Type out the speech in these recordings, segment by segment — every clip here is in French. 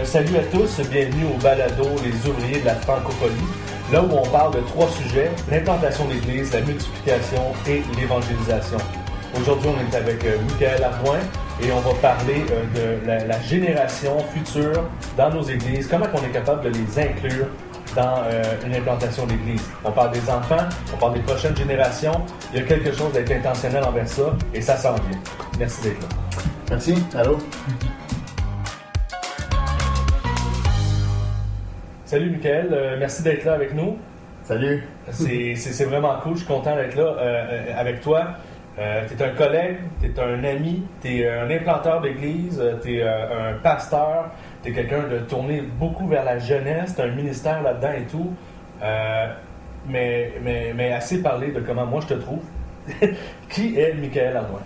Salut à tous, bienvenue au balado Les ouvriers de la francophonie, là où on parle de 3 sujets, l'implantation d'église, la multiplication et l'évangélisation. Aujourd'hui, on est avec Michael Ardouin et on va parler de la génération future dans nos églises, comment on est capable de les inclure dans une implantation d'église. On parle des enfants, on parle des prochaines générations, il y a quelque chose d'être intentionnel envers ça et ça s'en vient. Merci d'être là. Merci, allô? Salut Michael, merci d'être là avec nous. Salut. C'est vraiment cool, je suis content d'être là avec toi. Tu es un collègue, tu es un ami, tu es un implanteur d'église, tu es un pasteur, tu es quelqu'un de tourné beaucoup vers la jeunesse, tu as un ministère là-dedans et tout. Mais assez parlé de comment moi je te trouve. Qui est Michael Ardouin?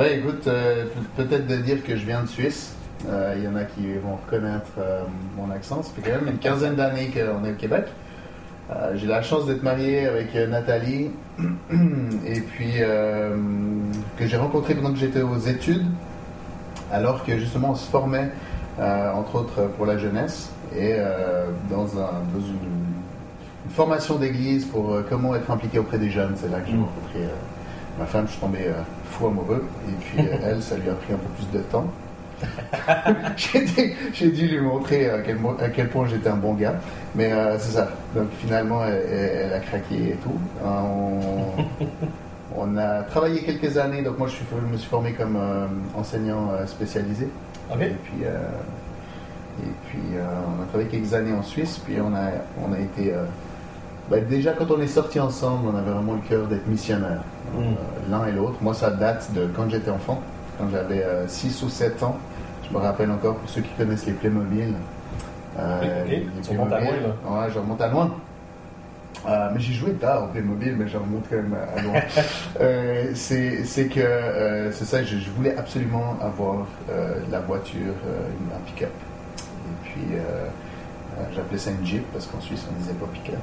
Écoute, peut-être de dire que je viens de Suisse. Il y en a qui vont reconnaître mon accent. Ça fait quand même une quinzaine d'années qu'on est au Québec. J'ai la chance d'être marié avec Nathalie et puis que j'ai rencontré pendant que j'étais aux études, alors que justement on se formait entre autres pour la jeunesse et dans une formation d'église pour comment être impliqué auprès des jeunes. C'est là que j'ai rencontré ma femme. Je suis tombé fou amoureux et puis elle, ça lui a pris un peu plus de temps. J'ai dû lui montrer à quel point j'étais un bon gars, mais c'est ça. Donc finalement elle a craqué et tout. On a travaillé quelques années, donc moi je me suis formé comme enseignant spécialisé. Okay. Et puis on a travaillé quelques années en Suisse, puis on a été déjà quand on est sortis ensemble, on avait vraiment le cœur d'être missionnaires, l'un et l'autre. Moi ça date de quand j'étais enfant. Quand j'avais 6 ou 7 ans, je me rappelle encore, pour ceux qui connaissent les Playmobil. Tu remontes à loin, là. Ouais, je remonte à loin. Mais j'ai joué tard au Playmobil, mais je remonte quand même à loin. C'est ça, je voulais absolument avoir la voiture, un pick-up. Et puis, j'appelais ça une Jeep, parce qu'en Suisse, on disait pas pick-up.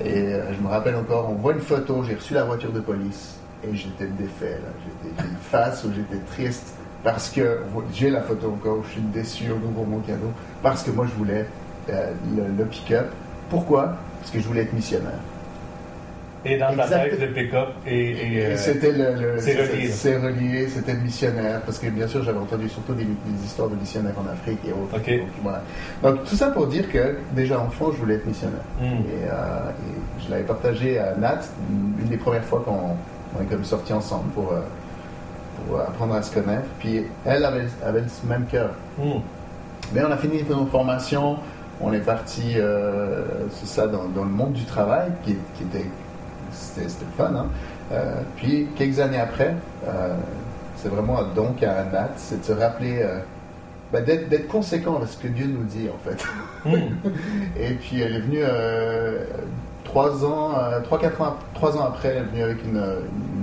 Et je me rappelle encore, on voit une photo, j'ai reçu la voiture de police. Et j'étais défait, là. J'étais une face où j'étais triste parce que j'ai la photo encore où je suis déçu au nouveau mon cadeau parce que moi je voulais le pick-up. Pourquoi? Parce que je voulais être missionnaire. Et dans ta tête, le pick-up et c'était c'est relié. C'était missionnaire parce que bien sûr j'avais entendu surtout des histoires de missionnaires en Afrique et autres. Okay. Donc, voilà. Donc tout ça pour dire que déjà enfant je voulais être missionnaire. Et je l'avais partagé à Nat une des premières fois on est comme sortis ensemble pour apprendre à se connaître. Puis elle avait ce même cœur. Mais on a fini nos formations, on est parti, c'est ça, dans le monde du travail, c'était le fun. Hein? Puis quelques années après, c'est vraiment un don qu'a Nat, c'est de se rappeler, d'être conséquent avec ce que Dieu nous dit en fait. Et puis elle est venue 3 ans après, elle est venue avec une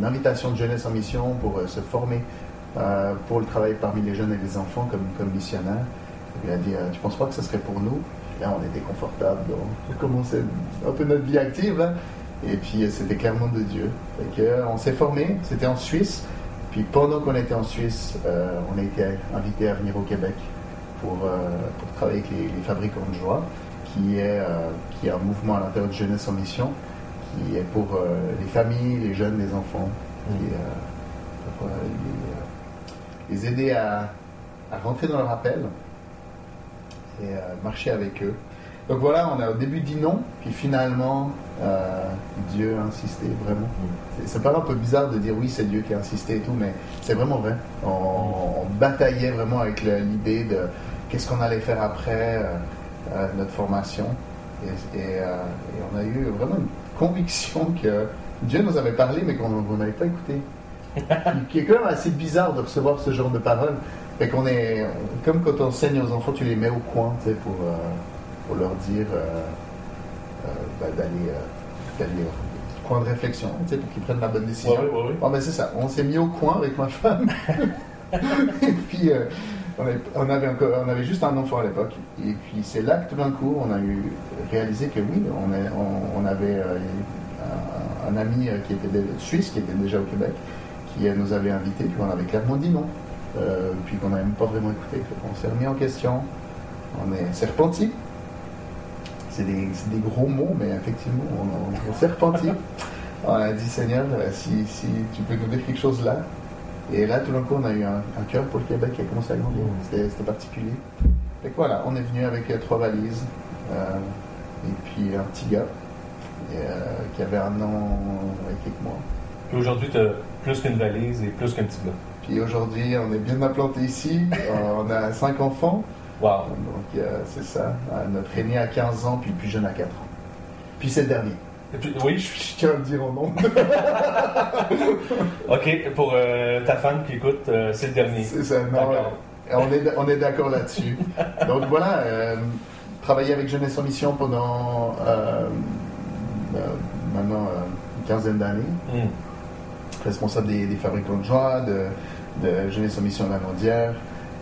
invitation de jeunesse en mission pour se former pour le travail parmi les jeunes et les enfants comme missionnaire. Elle a dit tu penses pas que ça serait pour nous? Et là on était confortable, on commençait un peu notre vie active là. Et puis c'était clairement de Dieu. On s'est formé, c'était en Suisse. Puis pendant qu'on était en Suisse, on a été invité à venir au Québec pour travailler avec les fabricants de joie, qui est un mouvement à l'intérieur de Jeunesse en Mission, qui est pour les familles, les jeunes, les enfants, pour les aider à rentrer dans leur appel et marcher avec eux. Donc voilà, on a au début dit non, puis finalement, Dieu a insisté, vraiment. Ça paraît un peu bizarre de dire oui, c'est Dieu qui a insisté et tout, mais c'est vraiment vrai. On bataillait vraiment avec l'idée de qu'est-ce qu'on allait faire après notre formation. Et on a eu vraiment une conviction que Dieu nous avait parlé, mais qu'on n'avait pas écouté. Qui est quand même assez bizarre de recevoir ce genre de paroles. Fait qu'on est, comme quand on enseigne aux enfants, tu les mets au coin, tu sais, pour leur dire d'aller au coin de réflexion, tu sais, pour qu'ils prennent la bonne décision. Ouais. Bon, ben c'est ça. On s'est mis au coin avec ma femme. Et puis on avait juste un enfant à l'époque. Et puis c'est là que tout d'un coup on a réalisé que oui, on avait un ami qui était suisse, qui était déjà au Québec, qui nous avait invités, puis on avait clairement dit non. puis qu'on n'a même pas vraiment écouté. On s'est remis en question, on s'est repenti. C'est des gros mots, mais effectivement, on s'est repenti. On a dit, Seigneur, si tu peux nous dire quelque chose là. Et là, tout d'un coup, on a eu un cœur pour le Québec qui a commencé à grandir. C'était particulier. Et voilà, on est venu avec 3 valises, et puis un petit gars qui avait 1 an et quelques mois. Et aujourd'hui, tu as plus qu'une valise et plus qu'un petit gars. Puis aujourd'hui, on est bien implanté ici. On a 5 enfants. Wow. Donc, c'est ça. Notre aîné a 15 ans, puis le plus jeune a 4 ans. Puis c'est le dernier. Et puis, oui. Je tiens à le dire au nom. OK, pour ta femme qui écoute, c'est le dernier. C'est ça. On est d'accord là-dessus. Donc voilà, travailler avec Jeunesse en Mission pendant maintenant une quinzaine d'années. Responsable des fabricants de joie, de Jeunesse en Mission Lamandière.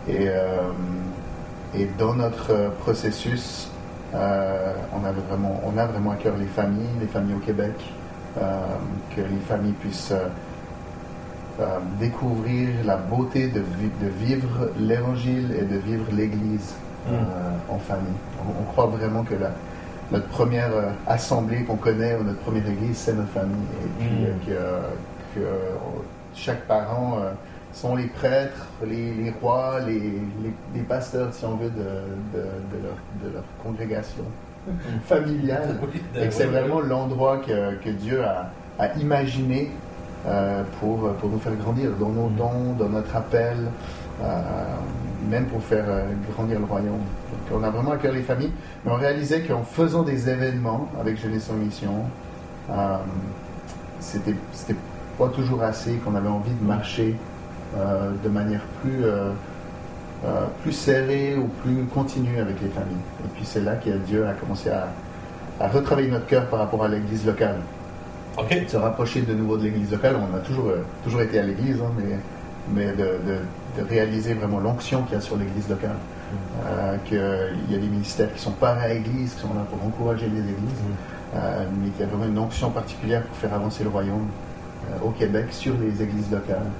Et dans notre processus, on a vraiment à cœur les familles au Québec, que les familles puissent découvrir la beauté de vivre l'Évangile et de vivre l'Église en famille. On croit vraiment que notre première assemblée qu'on connaît, ou notre première Église, c'est notre famille. Et puis que chaque parent sont les prêtres, les rois, les pasteurs, si on veut, de leur congrégation familiale. Et que c'est vraiment l'endroit que Dieu a imaginé pour nous faire grandir dans nos dons, dans notre appel, même pour faire grandir le royaume. Donc on a vraiment à cœur les familles, mais on réalisait qu'en faisant des événements avec Jeunesse en Mission, c'était pas toujours assez, qu'on avait envie de marcher de manière plus serrée ou plus continue avec les familles. Et puis c'est là que Dieu a commencé à retravailler notre cœur par rapport à l'église locale. Okay. Se rapprocher de nouveau de l'église locale. On a toujours été à l'église, hein, mais de réaliser vraiment l'onction qu'il y a sur l'église locale. Qu'il y a des ministères qui ne sont pas à l'église, qui sont là pour encourager les églises, mais qu'il y a vraiment une onction particulière pour faire avancer le royaume au Québec sur les églises locales.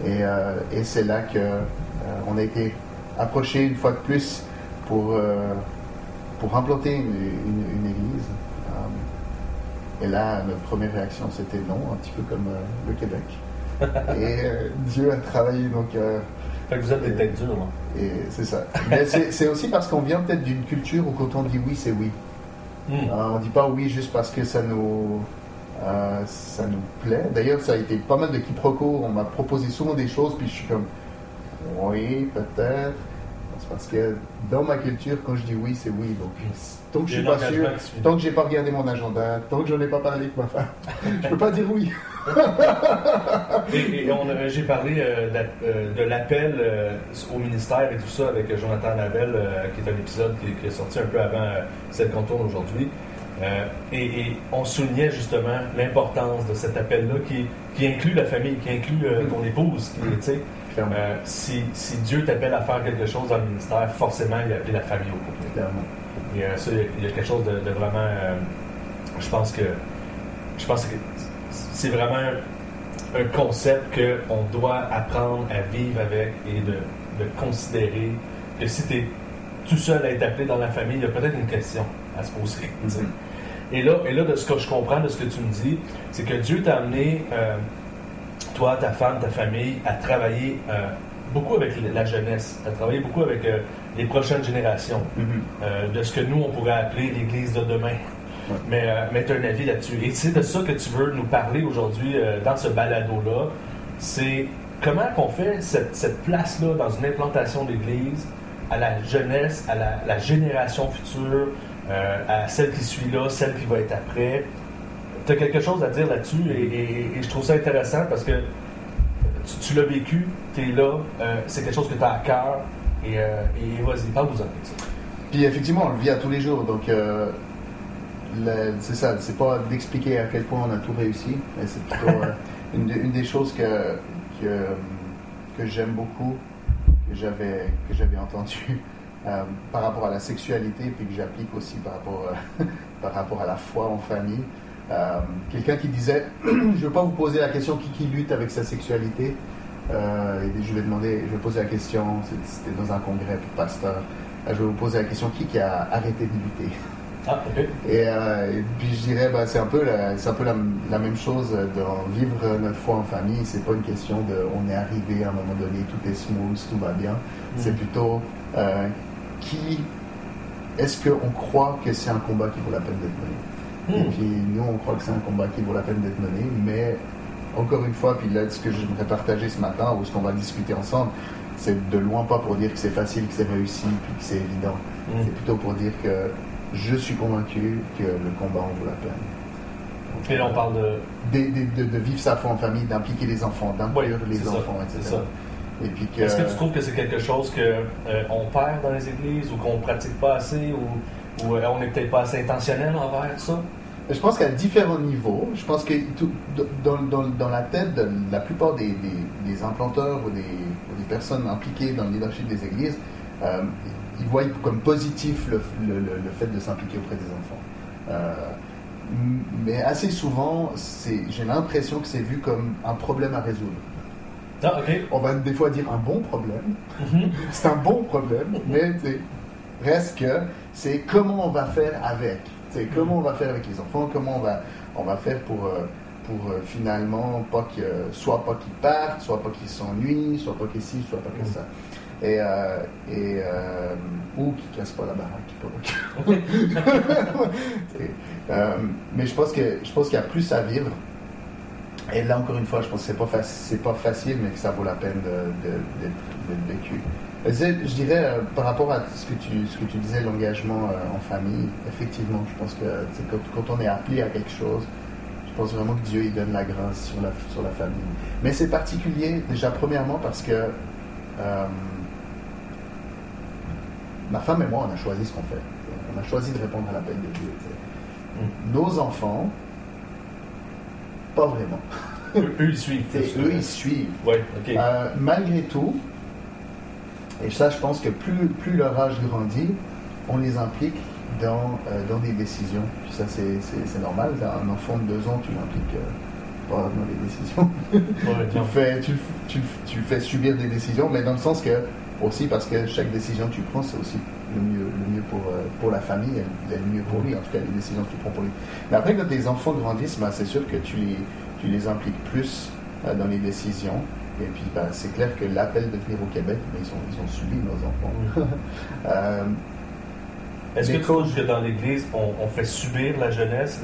Et c'est là qu'on a été approché une fois de plus pour implanter une église. Et là, notre première réaction, c'était non, un petit peu comme le Québec. Et Dieu a travaillé, donc... fait que vous êtes des têtes dures, là. Et c'est ça. Mais c'est aussi parce qu'on vient peut-être d'une culture où quand on dit oui, c'est oui. On ne dit pas oui juste parce que ça nous plaît. D'ailleurs, ça a été pas mal de quiproquos. On m'a proposé souvent des choses, puis je suis comme, oui, peut-être. C'est parce que dans ma culture, quand je dis oui, c'est oui. Donc, tant que je suis pas sûr, tant que j'ai pas regardé mon agenda, tant que je n'en ai pas parlé avec ma femme, je peux pas dire oui. J'ai parlé de l'appel au ministère et tout ça avec Jonathan Lavelle, qui est un épisode qui est sorti un peu avant celle qu'on tourne aujourd'hui. Et on soulignait justement l'importance de cet appel-là qui inclut la famille, qui inclut ton épouse. Si Dieu t'appelle à faire quelque chose dans le ministère, forcément, il a appelé la famille au complet. Clairement. Et ça, il y a quelque chose de vraiment... je pense que c'est vraiment un concept qu'on doit apprendre à vivre avec et de considérer que si tu es tout seul à être appelé dans la famille, il y a peut-être une question à se poser. Et là, de ce que je comprends de ce que tu me dis, c'est que Dieu t'a amené, toi, ta femme, ta famille, à travailler beaucoup avec la jeunesse, à travailler beaucoup avec les prochaines générations, de ce que nous, on pourrait appeler l'Église de demain. Mais tu as un avis là-dessus. Et c'est de ça que tu veux nous parler aujourd'hui dans ce balado-là. C'est comment qu'on fait cette place-là dans une implantation d'Église à la jeunesse, à la génération future, à celle qui suit là, celle qui va être après. Tu as quelque chose à dire là-dessus et je trouve ça intéressant parce que tu l'as vécu, tu es là, c'est quelque chose que tu as à cœur et vas-y, parle-nous-en de ça. Puis effectivement, on le vit à tous les jours, donc c'est ça, c'est pas d'expliquer à quel point on a tout réussi, mais c'est plutôt une des choses que j'aime beaucoup, que j'avais entendu par rapport à la sexualité, puis que j'applique aussi par rapport à la foi en famille. Quelqu'un qui disait, je ne veux pas vous poser la question qui lutte avec sa sexualité, je vais poser la question, c'était dans un congrès pour pasteur, je vais vous poser la question, qui a arrêté de lutter? Ah, ok. Et puis je dirais, c'est un peu la même chose dans vivre notre foi en famille. C'est pas une question de on est arrivé à un moment donné, tout est smooth, tout va bien. C'est plutôt est-ce qu'on croit que c'est un combat qui vaut la peine d'être mené? Et puis nous, on croit que c'est un combat qui vaut la peine d'être mené, mais encore une fois, puis là, ce que j'aimerais partager ce matin, ou ce qu'on va discuter ensemble, c'est de loin pas pour dire que c'est facile, que c'est réussi, puis que c'est évident. C'est plutôt pour dire que je suis convaincu que le combat en vaut la peine. Donc, et là, on parle de vivre sa foi en famille, d'impliquer les enfants, d'impliquer les enfants, etc. Et puis Est-ce que tu trouves que c'est quelque chose qu'on perd dans les églises ou qu'on ne pratique pas assez ou on n'est peut-être pas assez intentionnel envers ça? Je pense qu'à différents niveaux, je pense que dans la tête de la plupart des implanteurs ou des personnes impliquées dans le leadership des églises, ils voient comme positif le fait de s'impliquer auprès des enfants. Mais assez souvent, j'ai l'impression que c'est vu comme un problème à résoudre. Ah, ok. On va des fois dire un bon problème. C'est un bon problème, mais reste que c'est comment on va faire avec. Comment on va faire avec les enfants, comment on va faire pour finalement soit pas qu'ils partent, soit pas qu'ils s'ennuient, soit pas qu'ils ci, soit pas que ça. Ou qu'ils cassent pas la baraque. Mais je pense qu'il y a plus à vivre. Et là, encore une fois, je pense que c'est pas facile, mais que ça vaut la peine d'être vécu. Je dirais, par rapport à ce que tu disais, l'engagement en famille, effectivement, je pense que quand on est appelé à quelque chose, je pense vraiment que Dieu il donne la grâce sur la famille. Mais c'est particulier, déjà, premièrement, parce que ma femme et moi, on a choisi ce qu'on fait. On a choisi de répondre à l'appel de Dieu. Nos enfants, pas vraiment. Eux, ils suivent. Eux, ils suivent. Ouais, ok. Malgré tout, et ça, je pense que plus leur âge grandit, on les implique dans des décisions. Puis ça, c'est normal. Un enfant de 2 ans, tu l'impliques pas dans les décisions. Ouais, tu fais subir des décisions, mais dans le sens que, aussi parce que chaque décision que tu prends, c'est aussi le mieux pour la famille, et le mieux pour lui, en tout cas les décisions que tu prends pour lui. Mais après, quand tes enfants grandissent, c'est sûr que tu les impliques plus dans les décisions. Et puis, c'est clair que l'appel de venir au Québec, ils ont subi, nos enfants. Est-ce que tu trouves que dans l'Église, on fait subir la jeunesse,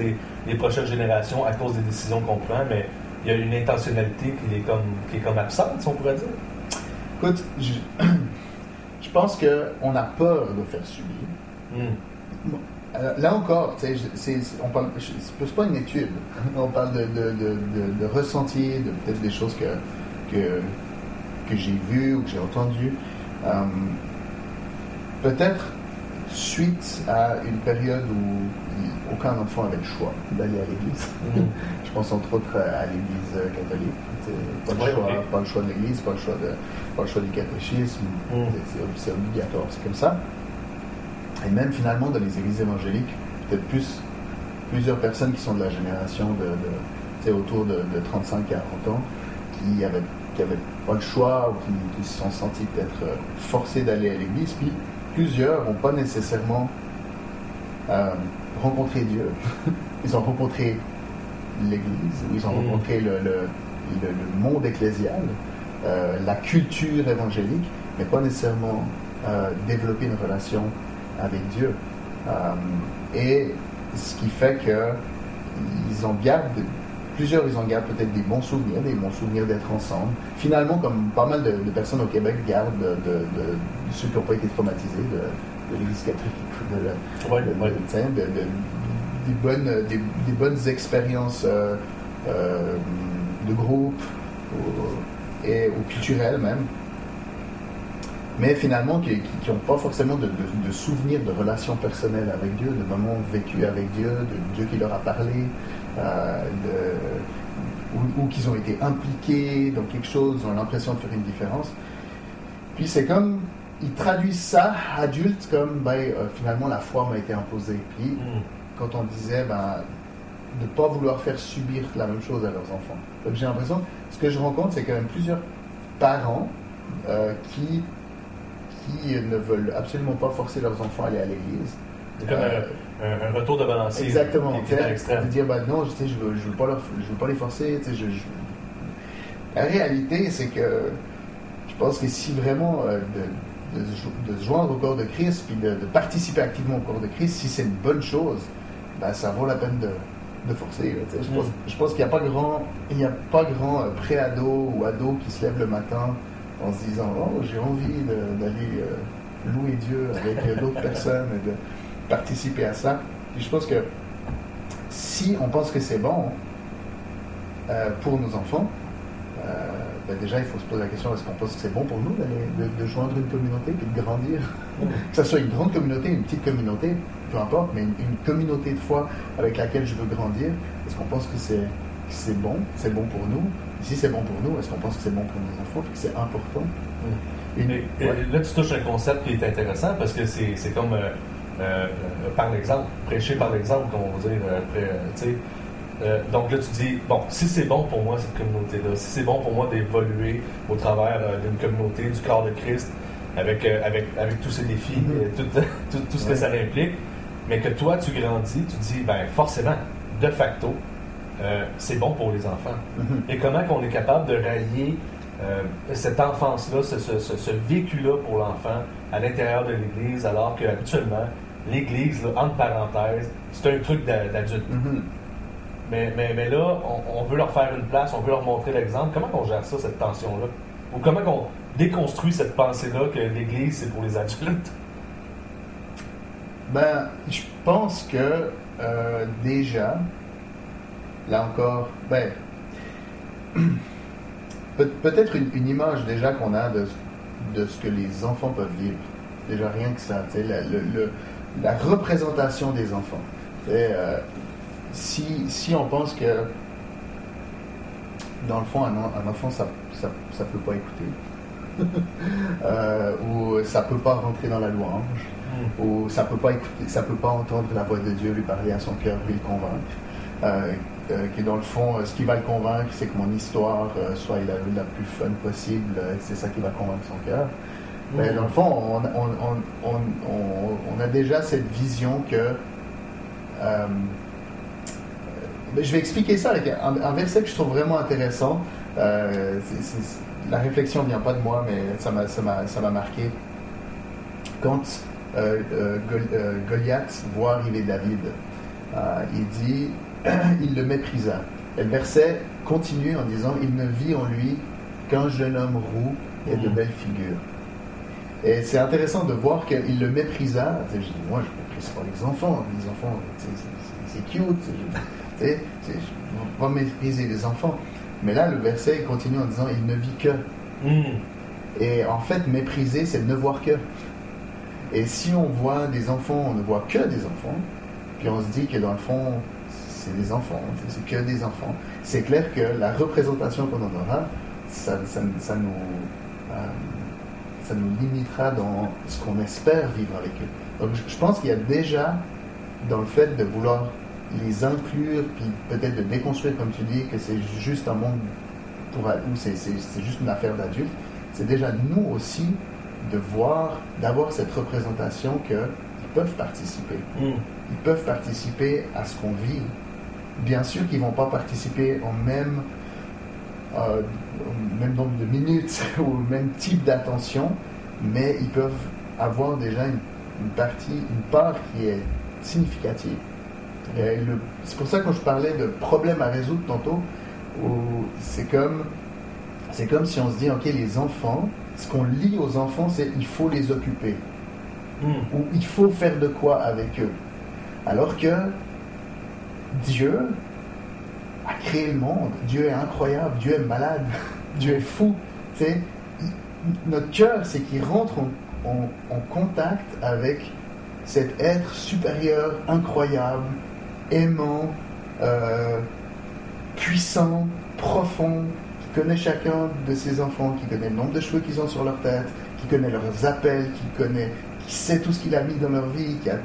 les prochaines générations, à cause des décisions qu'on prend, mais il y a une intentionnalité qui est comme absente, si on pourrait dire? Écoute, je pense qu'on a peur de faire subir. Là encore, on parle, c'est pas une étude. On parle de ressenti, de peut-être des choses que j'ai vues ou que j'ai entendues. Peut-être suite à une période où aucun enfant n'avait le choix d'aller à l'église. Je pense entre autres à l'église catholique. Pas le choix de l'église, pas le choix du catéchisme. C'est obligatoire, c'est comme ça. Et même finalement dans les églises évangéliques, peut-être plusieurs personnes qui sont de la génération autour de 35-40 ans, qui avaient pas le choix ou qui se sont sentis peut-être forcés d'aller à l'église, puis plusieurs n'ont pas nécessairement rencontré Dieu. Ils ont rencontré l'église, ou ils ont rencontré le monde ecclésial, la culture évangélique, mais pas nécessairement développer une relation avec Dieu. Et ce qui fait que plusieurs ils en gardent peut-être des bons souvenirs d'être ensemble. Finalement, comme pas mal de personnes au Québec gardent de ceux qui n'ont pas été traumatisés de l'Église catholique, des bonnes expériences de groupe ou culturelles même. Mais finalement, qui n'ont pas forcément de souvenirs de relations personnelles avec Dieu, de moments vécus avec Dieu, de Dieu qui leur a parlé, ou qu'ils ont été impliqués dans quelque chose, ils ont l'impression de faire une différence. Puis c'est comme, ils traduisent ça, adultes, comme finalement la foi m'a été imposée. Puis quand on disait de ne pas vouloir faire subir la même chose à leurs enfants. Donc j'ai l'impression, ce que je rencontre, c'est quand même parents qui ne veulent absolument pas forcer leurs enfants à aller à l'église. C'est comme un retour de balancier. Exactement. Qui est à l'extrême. De dire, non, je veux pas les forcer. La réalité, c'est que je pense que si vraiment de se joindre au corps de Christ, puis de participer activement au corps de Christ, si c'est une bonne chose, ça vaut la peine de forcer. Je pense qu'il n'y a pas grand pré-ado ou ado qui se lève le matin en se disant « Oh, j'ai envie d'aller louer Dieu avec d'autres personnes et de participer à ça. » Et je pense que si on pense que c'est bon pour nos enfants, déjà il faut se poser la question, est-ce qu'on pense que c'est bon pour nous de joindre une communauté et de grandir? Que ce soit une grande communauté, une petite communauté, peu importe, mais une communauté de foi avec laquelle je veux grandir, est-ce qu'on pense que c'est bon pour nous? Et si c'est bon pour nous, est-ce qu'on pense que c'est bon pour nos enfants et que c'est important? Là, tu touches un concept qui est intéressant parce que c'est comme par l'exemple, prêcher par l'exemple, comme on va dire. Donc là, tu dis, bon, si c'est bon pour moi, cette communauté-là, si c'est bon pour moi d'évoluer au travers d'une communauté, du corps de Christ, avec tous ces défis, tout ce que ça implique, mais que toi, tu grandis, tu dis, forcément, de facto, c'est bon pour les enfants. Et comment qu'on est capable de rallier cette enfance-là, ce vécu-là pour l'enfant à l'intérieur de l'Église, alors qu'habituellement, l'Église, là, entre parenthèses, c'est un truc d'adulte. Mais là, on veut leur faire une place, on veut leur montrer l'exemple. Comment on gère ça, cette tension-là? Ou comment on déconstruit cette pensée-là que l'Église, c'est pour les adultes? Je pense que déjà, là encore, peut-être une image déjà qu'on a de ce que les enfants peuvent vivre. Déjà rien que ça, la représentation des enfants. Si on pense que dans le fond un enfant ça peut pas écouter ou ça peut pas rentrer dans la louange ou ça peut pas écouter, ça peut pas entendre la voix de Dieu lui parler à son cœur et le convaincre, que dans le fond ce qui va le convaincre c'est que mon histoire soit la plus fun possible, c'est ça qui va convaincre son cœur. Mais dans le fond on a déjà cette vision que je vais expliquer ça avec un verset que je trouve vraiment intéressant. La réflexion ne vient pas de moi, mais ça m'a marqué. Quand Goliath voit arriver David, il dit il le méprisa. Et le verset continue en disant il ne vit en lui qu'un jeune homme roux et de belles figures. Et c'est intéressant de voir qu'il le méprisa. Je dis, moi je ne méprise pas les enfants. Les enfants, c'est cute. Je ne vais pas mépriser les enfants. Mais là, le verset continue en disant « Il ne vit que ». Et en fait, mépriser, c'est ne voir que. Et si on voit des enfants, on ne voit que des enfants, puis on se dit que dans le fond, c'est des enfants, c'est que des enfants, c'est clair que la représentation qu'on en aura, ça nous limitera dans ce qu'on espère vivre avec eux. Donc je pense qu'il y a déjà, dans le fait de vouloir les inclure, puis peut-être de déconstruire, comme tu dis, que c'est juste un monde où c'est juste une affaire d'adultes, c'est déjà nous aussi d'avoir cette représentation qu'ils peuvent participer. Ils peuvent participer à ce qu'on vit. Bien sûr qu'ils ne vont pas participer au même nombre de minutes ou au même type d'attention, mais ils peuvent avoir déjà une part qui est significative. C'est pour ça que quand je parlais de problème à résoudre tantôt, c'est comme si on se dit, ok, les enfants, ce qu'on lit aux enfants, c'est il faut les occuper. Ou il faut faire de quoi avec eux. Alors que Dieu a créé le monde. Dieu est incroyable, Dieu est malade, Dieu est fou. Notre cœur, c'est qu'il rentre en contact avec cet être supérieur, incroyable, aimant, puissant, profond, qui connaît chacun de ses enfants, qui connaît le nombre de cheveux qu'ils ont sur leur tête, qui connaît leurs appels, qui sait tout ce qu'il a mis dans leur vie, qui a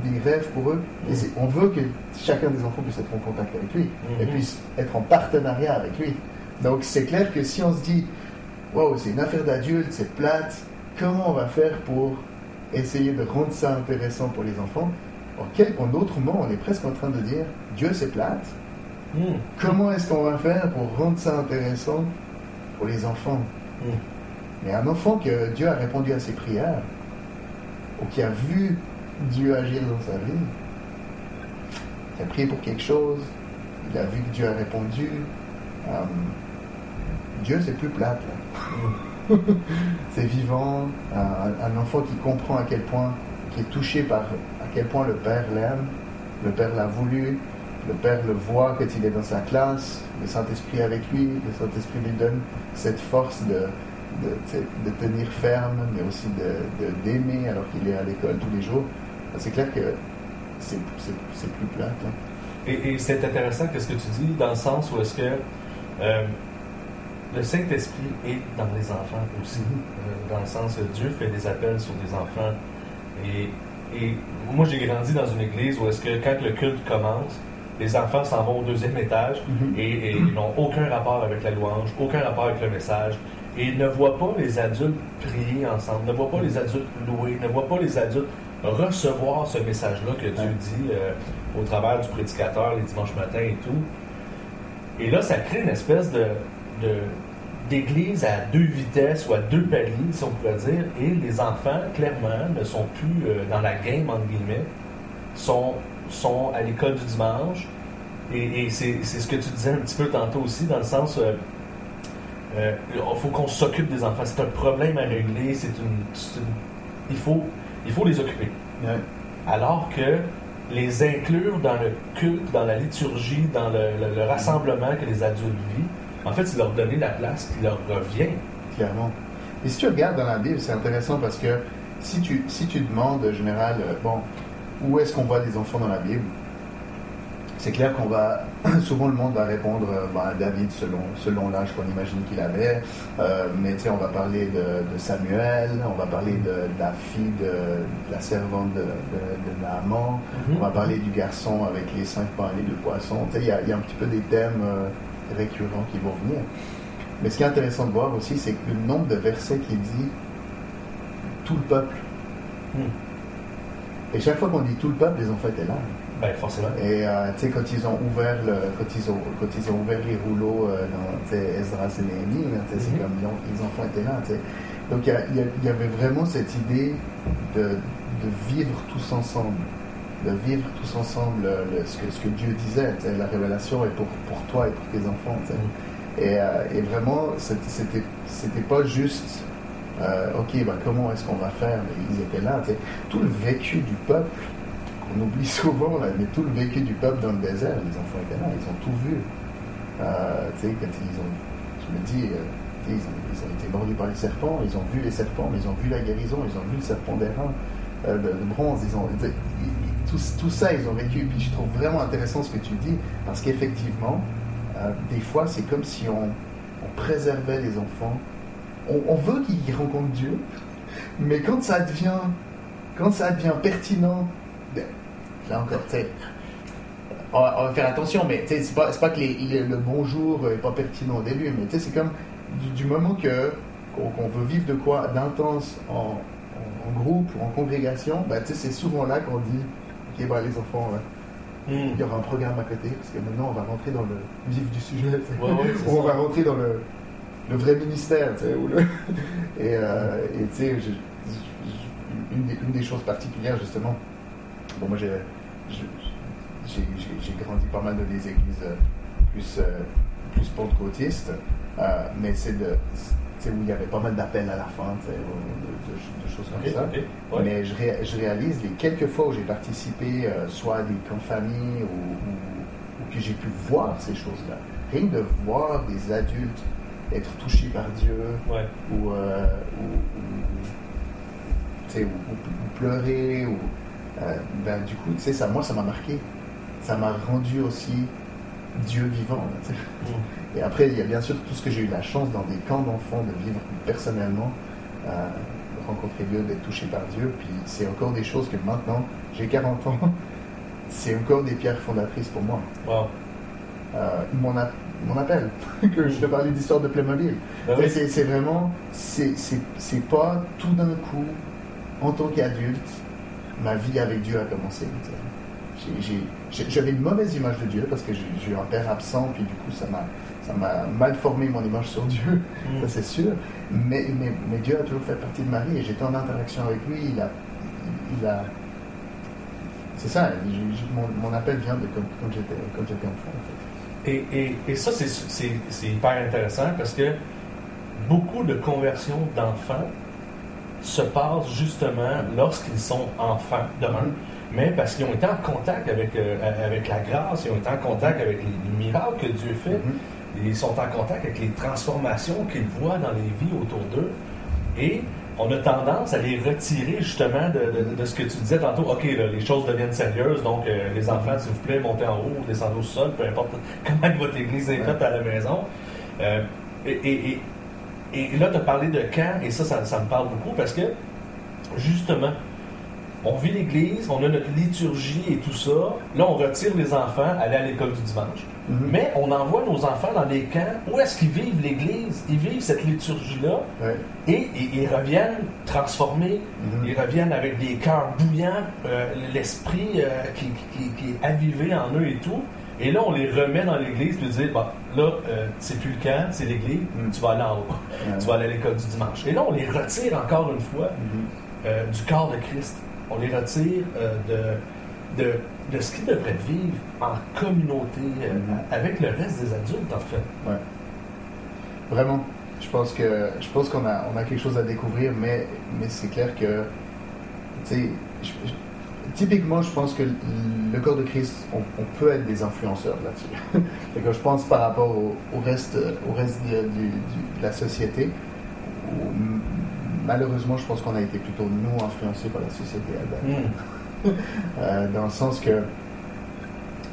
des rêves pour eux. Et on veut que chacun des enfants puisse être en contact avec lui et puisse être en partenariat avec lui. Donc c'est clair que si on se dit wow, c'est une affaire d'adulte, c'est plate. Comment on va faire pour essayer de rendre ça intéressant pour les enfants? En d'autres mots, on est presque en train de dire Dieu c'est plate. Comment est-ce qu'on va faire pour rendre ça intéressant pour les enfants? Mais un enfant que Dieu a répondu à ses prières, ou qui a vu Dieu agir dans sa vie, qui a prié pour quelque chose, il a vu que Dieu a répondu, Dieu c'est plus plate là. C'est vivant, un enfant qui comprend à quel point, qui est touché par à quel point le Père l'aime, le Père l'a voulu, le Père le voit quand il est dans sa classe, le Saint-Esprit avec lui, le Saint-Esprit lui donne cette force de tenir ferme, mais aussi d'aimer alors qu'il est à l'école tous les jours. C'est clair que c'est plus plate. Hein. Et c'est intéressant ce que tu dis, dans le sens où est-ce que le Saint-Esprit est dans les enfants aussi. Dans le sens où Dieu fait des appels sur des enfants. Et moi, j'ai grandi dans une église où est-ce que quand le culte commence, les enfants s'en vont au deuxième étage et ils n'ont aucun rapport avec la louange, aucun rapport avec le message. Et ils ne voient pas les adultes prier ensemble, ne voient pas les adultes louer, ne voient pas les adultes recevoir ce message-là que Dieu dit au travers du prédicateur les dimanches matins et tout. Et là, ça crée une espèce d'église à deux vitesses ou à deux paliers, si on pourrait dire, et les enfants, clairement, ne sont plus dans la game, entre guillemets, sont à l'école du dimanche. Et c'est ce que tu disais un petit peu tantôt aussi, dans le sens... il faut qu'on s'occupe des enfants. C'est un problème à régler. Il faut les occuper. Ouais. Alors que les inclure dans le culte, dans la liturgie, dans le rassemblement que les adultes vivent, en fait, c'est leur donner la place qui leur revient. Clairement. Et si tu regardes dans la Bible, c'est intéressant parce que si tu demandes, en général, où est-ce qu'on voit des enfants dans la Bible? C'est clair qu'on va, souvent le monde va répondre à David selon l'âge qu'on imagine qu'il avait, mais tu sais, on va parler de Samuel, on va parler de la fille de la servante de Naaman, on va parler du garçon avec les 5 pains et les 2 poissons. Tu sais, il y a un petit peu des thèmes récurrents qui vont venir. Mais ce qui est intéressant de voir aussi, c'est que le nombre de versets qui dit tout le peuple. Et chaque fois qu'on dit tout le peuple, les enfants étaient là. Ben, forcément. Et tu sais, quand ils ont ouvert les rouleaux dans Esdras et Néhémie, c'est comme les enfants étaient là. T'sais. Donc il y avait vraiment cette idée de vivre tous ensemble, ce que Dieu disait. La révélation est pour toi et pour tes enfants. Et vraiment, c'était pas juste comment est-ce qu'on va faire, mais ils étaient là. T'sais. Tout le vécu du peuple. On oublie souvent, là, mais tout le vécu du peuple dans le désert, les enfants étaient là, ils ont tout vu. Tu sais, quand ils ont été mordus par les serpents, ils ont vu les serpents, mais ils ont vu la guérison, ils ont vu le serpent d'airain, de bronze, tout ça, ils ont vécu. Et puis je trouve vraiment intéressant ce que tu dis, parce qu'effectivement, des fois, c'est comme si on préservait les enfants. On veut qu'ils rencontrent Dieu, mais quand ça devient pertinent, là encore, tu sais, on va faire attention, mais tu sais, c'est pas que le bonjour n'est pas pertinent au début, mais tu sais, c'est comme du moment qu'on veut vivre de quoi d'intense en groupe ou en congrégation, tu sais, c'est souvent là qu'on dit, ok, les enfants, il y aura un programme à côté, parce que maintenant on va rentrer dans le vif du sujet, on va rentrer dans le vrai ministère, tu sais, et tu sais, une des choses particulières justement. Bon, moi, j'ai grandi pas mal dans des églises plus pentecôtistes, mais c'est où il y avait pas mal d'appels à la fin, de choses comme ça. Okay. Ouais. Mais je réalise les quelques fois où j'ai participé, soit à des camps famille ou que j'ai pu voir ces choses-là. Rien de voir des adultes être touchés par Dieu, ou pleurer, ou du coup, tu sais, ça m'a marqué. Ça m'a rendu aussi Dieu vivant. Et après, il y a bien sûr tout ce que j'ai eu la chance dans des camps d'enfants de vivre personnellement, de rencontrer Dieu, d'être touché par Dieu. Puis c'est encore des choses que maintenant, j'ai 40 ans, c'est encore des pierres fondatrices pour moi. Wow. mon appel, que je te parlais d'histoire de Playmobil. Ben oui. C'est vraiment, c'est pas tout d'un coup, en tant qu'adulte, ma vie avec Dieu a commencé. J'avais une mauvaise image de Dieu parce que j'ai eu un père absent, puis du coup ça m'a mal formé mon image sur Dieu, ça c'est sûr. Mais Dieu a toujours fait partie de ma vie et j'étais en interaction avec lui. Il a c'est ça, mon appel vient de quand j'étais enfant en fait. Et ça c'est hyper intéressant parce que beaucoup de conversions d'enfants se passent justement lorsqu'ils sont enfants demain. Mais parce qu'ils ont été en contact avec la grâce, ils ont été en contact avec les miracles que Dieu fait, ils sont en contact avec les transformations qu'ils voient dans les vies autour d'eux. Et on a tendance à les retirer justement de ce que tu disais tantôt. OK, là, les choses deviennent sérieuses, donc les enfants, s'il vous plaît, montez en haut, descendez au sol, peu importe comment votre église est faite à la maison. Et là, tu as parlé de camp, et ça me parle beaucoup parce que, justement, on vit l'église, on a notre liturgie et tout ça. Là, on retire les enfants, aller à l'école du dimanche. Mais on envoie nos enfants dans des camps où est-ce qu'ils vivent l'église? Ils vivent cette liturgie-là et ils reviennent transformés. Ils reviennent avec des cœurs bouillants, l'esprit qui est avivé en eux et tout. Et là, on les remet dans l'église et dire, bon, là, c'est plus le camp, c'est l'église, tu vas aller en haut. Tu vas aller à l'école du dimanche. Et là, on les retire encore une fois du corps de Christ. On les retire de ce qu'ils devraient vivre en communauté avec le reste des adultes, en fait. Ouais. Vraiment. Je pense qu'on a quelque chose à découvrir, mais c'est clair que, tu sais, typiquement, je pense que le corps de Christ, on peut être des influenceurs là-dessus. Je pense par rapport au reste de la société, où, malheureusement, je pense qu'on a été plutôt, nous, influencés par la société dans le sens que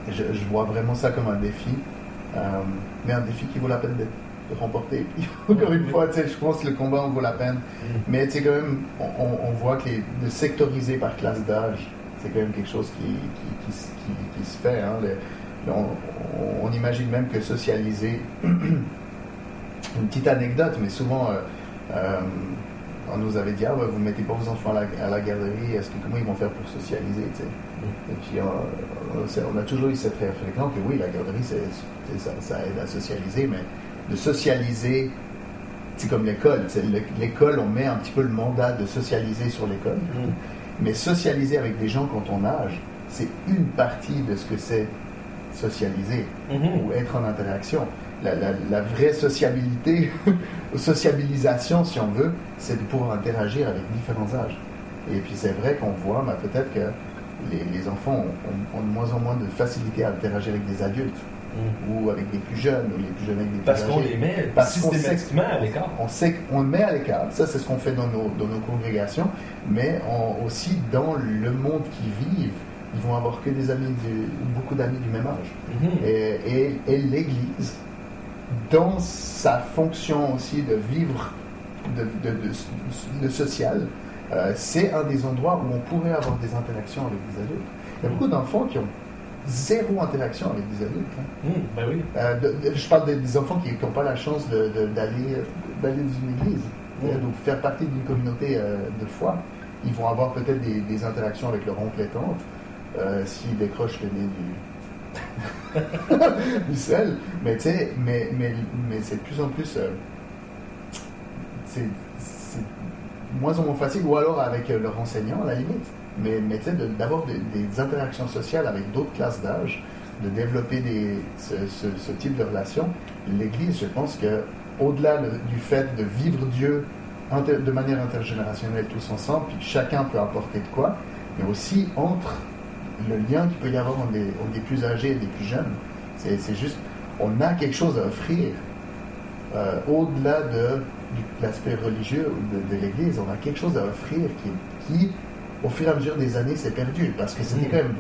je vois vraiment ça comme un défi, mais un défi qui vaut la peine de remporter. Puis, encore une fois, je pense que le combat en vaut la peine. Mais quand même, on voit que de sectoriser par classe d'âge, c'est quand même quelque chose qui se fait. Hein. On imagine même que socialiser, une petite anecdote, mais souvent, on nous avait dit, vous ne mettez pas vos enfants à la garderie, comment ils vont faire pour socialiser, Et puis, on a toujours eu cette réflexion que oui, la garderie, ça aide à socialiser, mais de socialiser, c'est comme l'école. L'école, on met un petit peu le mandat de socialiser sur l'école, mais socialiser avec des gens quand on âge, c'est une partie de ce que c'est socialiser ou être en interaction. La vraie sociabilité, sociabilisation, si on veut, c'est de pouvoir interagir avec différents âges. Et puis c'est vrai qu'on voit, peut-être que les enfants ont de moins en moins de facilité à interagir avec des adultes, ou avec des plus jeunes, ou les plus jeunes avec des plus parce âgés. Qu'on les met systématiquement à l'écart. On sait qu'on met à l'écart. Ça, c'est ce qu'on fait dans nos congrégations, mais aussi dans le monde qu'ils vivent, ils vont avoir que des amis, beaucoup d'amis du même âge. Et l'Église, dans sa fonction aussi de vivre de social, c'est un des endroits où on pourrait avoir des interactions avec des adultes. Il y a beaucoup d'enfants qui ont zéro interaction avec des adultes. Ben oui. Je parle des enfants qui n'ont pas la chance d'aller dans une église, donc faire partie d'une communauté de foi. Ils vont avoir peut-être des interactions avec leur oncle et tante, s'ils décrochent le nez du sel, mais tu sais, mais c'est de plus en plus, c'est moins en moins facile, ou alors avec leur enseignant à la limite, mais tu sais, d'avoir des interactions sociales avec d'autres classes d'âge, de développer ce type de relation. L'Église, je pense que au-delà du fait de vivre Dieu de manière intergénérationnelle tous ensemble, puis chacun peut apporter de quoi, mais aussi entre le lien qu'il peut y avoir entre des plus âgés et des plus jeunes. C'est juste, on a quelque chose à offrir au-delà de l'aspect religieux de l'Église. On a quelque chose à offrir qui, au fur et à mesure des années, s'est perdu, parce que c'était quand même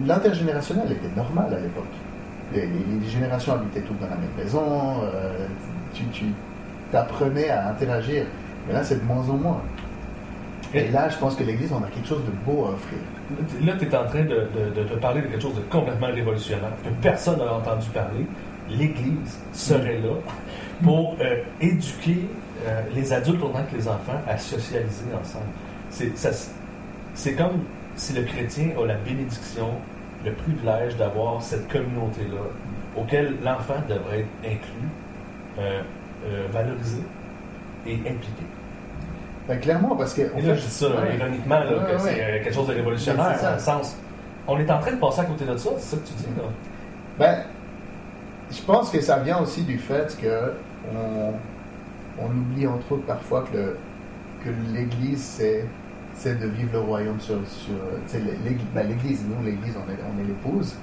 l'intergénérationnel était normal à l'époque. Les générations habitaient toutes dans la même maison, tu apprenais à interagir, mais là c'est de moins en moins. Et là, je pense que l'Église, on a quelque chose de beau à offrir. Là, tu es en train de te parler de quelque chose de complètement révolutionnaire, que personne n'a entendu parler. l'Église serait là pour éduquer les adultes autant que les enfants à socialiser ensemble. C'est comme si le chrétien a la bénédiction, le privilège d'avoir cette communauté-là auquel l'enfant devrait être inclus, valorisé et impliqué. Ben, clairement, parce que... Et là, je dis ça ironiquement, que c'est quelque chose de révolutionnaire, dans le sens... On est en train de passer à côté de ça, c'est ça que tu dis, là? Ben, je pense que ça vient aussi du fait que on oublie entre autres parfois que l'Église, c'est de vivre le royaume sur l'Église. Nous, l'Église, on est l'épouse,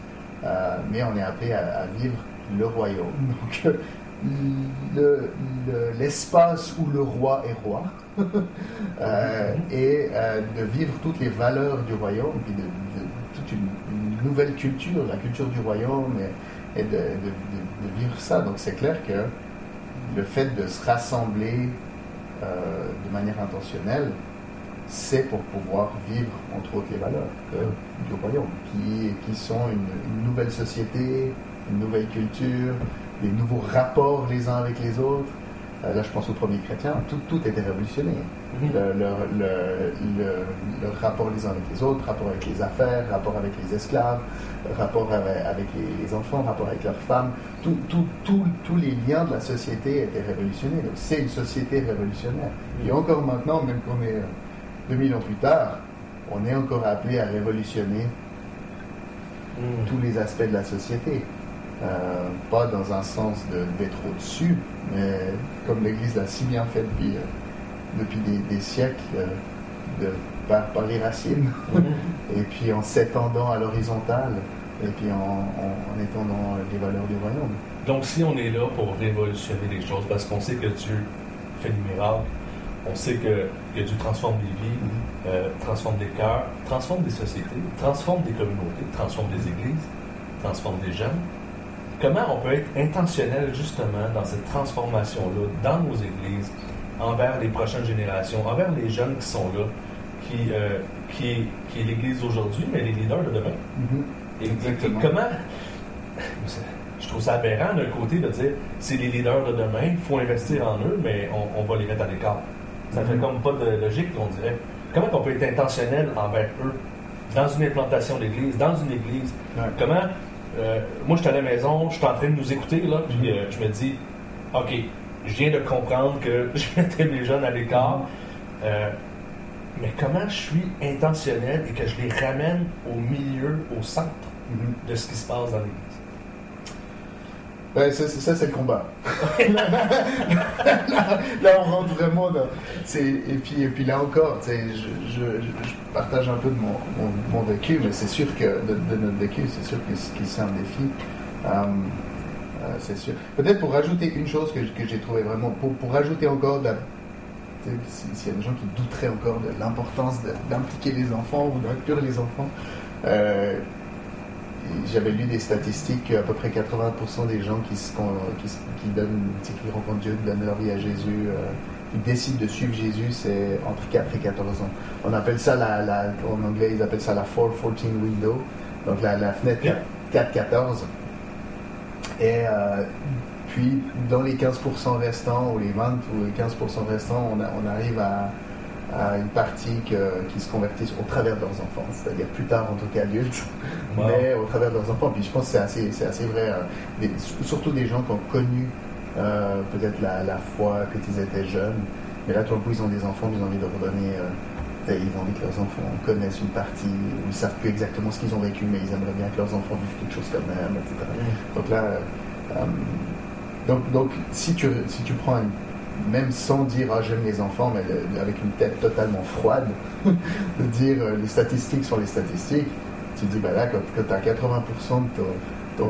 mais on est appelé à vivre le royaume. Donc, l'espace où le roi est roi, et de vivre toutes les valeurs du royaume, puis de toute une nouvelle culture, la culture du royaume, et de vivre ça. Donc c'est clair que le fait de se rassembler de manière intentionnelle, c'est pour pouvoir vivre, entre autres, les valeurs du royaume, qui sont une nouvelle société, une nouvelle culture, des nouveaux rapports les uns avec les autres. Là, je pense aux premiers chrétiens, tout était révolutionné. Le rapport les uns avec les autres, rapport avec les affaires, rapport avec les esclaves, rapport avec les enfants, rapport avec leurs femmes. Tous les liens de la société étaient révolutionnés. Donc, c'est une société révolutionnaire. Et encore maintenant, même qu'on est 2000 ans plus tard, on est encore appelé à révolutionner tous les aspects de la société. Pas dans un sens d'être au-dessus, mais comme l'Église l'a si bien fait depuis des siècles, par les racines, et puis en s'étendant à l'horizontale, et puis en étendant les valeurs du royaume. Donc si on est là pour révolutionner les choses, parce qu'on sait que Dieu fait des miracles, on sait que Dieu transforme des vies, transforme des cœurs, transforme des sociétés, transforme des communautés, transforme des églises, transforme des jeunes. Comment on peut être intentionnel justement dans cette transformation-là, dans nos églises, envers les prochaines générations, envers les jeunes qui sont là, qui est l'Église aujourd'hui, mais les leaders de demain. Et comment... Je trouve ça aberrant d'un côté de dire c'est les leaders de demain, il faut investir en eux, mais on va les mettre à l'écart. Ça fait comme pas de logique, on dirait. Comment on peut être intentionnel envers eux, dans une implantation d'église, dans une église? Comment... moi, je suis à la maison, je suis en train de nous écouter, là, puis je me dis, OK, je viens de comprendre que je mettais les jeunes à l'écart, mais comment je suis intentionnel et que je les ramène au milieu, au centre de ce qui se passe dans l'église? Ouais, ça, c'est le combat. là, on rentre vraiment dans... Et puis là encore, je partage un peu de mon vécu, mais c'est sûr que de notre vécu, c'est sûr que c'est un défi. C'est sûr. Peut-être pour rajouter une chose que j'ai trouvé vraiment... Pour rajouter encore s'il y a des gens qui douteraient encore de l'importance d'impliquer les enfants ou d'inclure les enfants... J'avais lu des statistiques qu'à peu près 80% des gens qui rencontrent Dieu, qui donnent leur vie à Jésus, qui décident de suivre Jésus, c'est entre 4 et 14 ans. On appelle ça, en anglais, ils appellent ça la 4-14 window, donc la fenêtre 4-14. Et puis, dans les 15% restants, ou les 20 ou les 15% restants, on arrive à une partie qui se convertissent au travers de leurs enfants, c'est-à-dire plus tard en tant qu'adultes, mais au travers de leurs enfants. Puis je pense que c'est assez vrai, surtout des gens qui ont connu peut-être la foi quand ils étaient jeunes, mais là tout d'un coup ils ont des enfants, ils ont envie de redonner, ils ont envie que leurs enfants connaissent une partie, ils ne savent plus exactement ce qu'ils ont vécu, mais ils aimeraient bien que leurs enfants vivent quelque chose quand même, etc. Donc là, donc si tu prends même sans dire j'aime les enfants, mais avec une tête totalement froide, de dire les statistiques sont les statistiques, tu te dis là quand tu as 80% de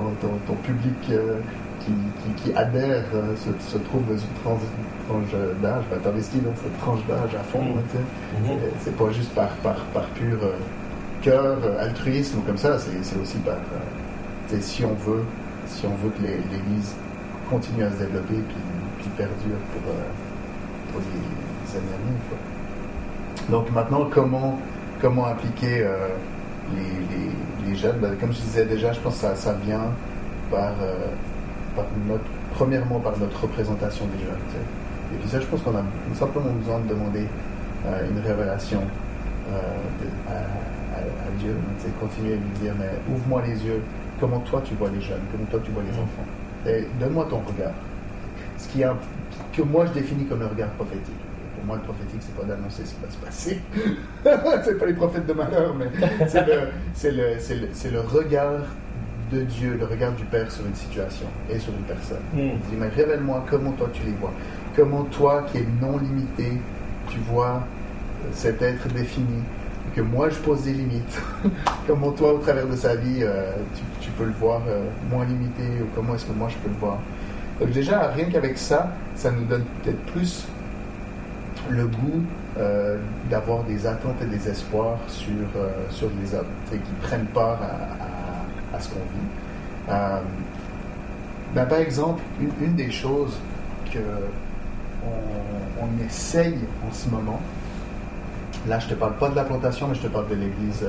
ton public qui adhère se trouve dans une tranche d'âge, t'investis dans cette tranche d'âge à fond, c'est pas juste par pur cœur, altruisme comme ça, c'est aussi par si on veut que l'Église continue à se développer qui perdure pour les années à venir. Donc maintenant, comment impliquer les jeunes? Comme je disais déjà, je pense que ça vient par premièrement par notre représentation des jeunes. Tu sais. Et puis ça, je pense qu'on a simplement besoin de demander une révélation à Dieu. Tu sais, continuer à lui dire, mais ouvre-moi les yeux, comment toi tu vois les jeunes, comment toi tu vois les enfants. Et donne-moi ton regard. Que moi je définis comme un regard prophétique. Pour moi, le prophétique, c'est pas d'annoncer ce qui va se passer. C'est pas les prophètes de malheur, mais c'est le regard de Dieu, le regard du Père sur une situation et sur une personne. Il dit, mais révèle-moi comment toi tu les vois. Comment toi, qui es non limité, tu vois cet être défini. Que moi, je pose des limites. Comment toi, au travers de sa vie, tu peux le voir moins limité, ou comment est-ce que moi, je peux le voir. Donc déjà, rien qu'avec ça, ça nous donne peut-être plus le goût d'avoir des attentes et des espoirs sur les hommes, qui prennent part à ce qu'on vit. Par exemple, une des choses qu'on essaye en ce moment, là je ne te parle pas de la plantation, mais je te parle de l'église